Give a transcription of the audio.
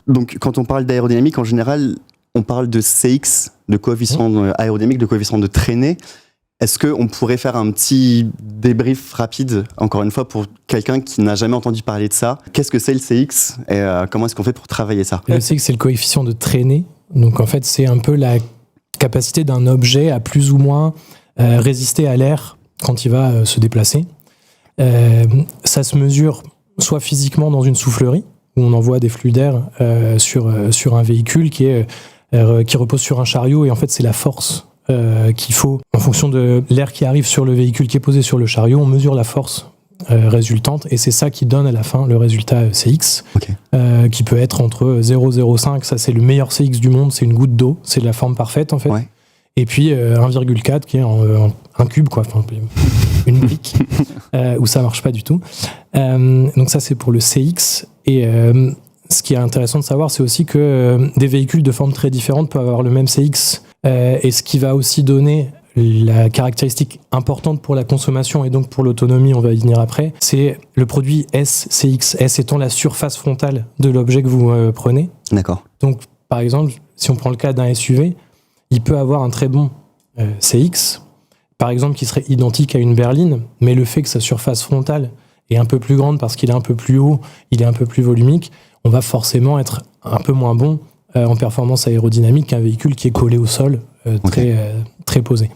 Donc, quand on parle d'aérodynamique, en général, on parle de CX, de coefficient aérodynamique, de coefficient de traînée. Est-ce qu'on pourrait faire un petit débrief rapide, encore une fois, pour quelqu'un qui n'a jamais entendu parler de ça? Qu'est-ce que c'est le CX et comment est-ce qu'on fait pour travailler ça? Le CX, c'est le coefficient de traînée. Donc, en fait, c'est un peu la capacité d'un objet à plus ou moins résister à l'air quand il va se déplacer. Ça se mesure soit physiquement dans une soufflerie, où on envoie des flux d'air sur un véhicule qui repose sur un chariot, et en fait, c'est la force qu'il faut, en fonction de l'air qui arrive sur le véhicule qui est posé sur le chariot, on mesure la force résultante, et c'est ça qui donne à la fin le résultat CX, qui peut être entre 0,05, ça c'est le meilleur CX du monde, c'est une goutte d'eau, c'est la forme parfaite en fait, et puis 1,4 qui est un cube, quoi, enfin, une brique, où ça marche pas du tout. Donc ça c'est pour le CX, et ce qui est intéressant de savoir, c'est aussi que des véhicules de formes très différentes peuvent avoir le même CX, et ce qui va aussi donner la caractéristique importante pour la consommation et donc pour l'autonomie, on va y venir après, c'est le produit SCX, S étant la surface frontale de l'objet que vous prenez. D'accord. Donc par exemple, si on prend le cas d'un SUV, il peut avoir un très bon CX, par exemple qui serait identique à une berline, mais le fait que sa surface frontale est un peu plus grande parce qu'il est un peu plus haut, il est un peu plus volumique, on va forcément être un peu moins bon en performance aérodynamique qu'un véhicule qui est collé au sol, très posé.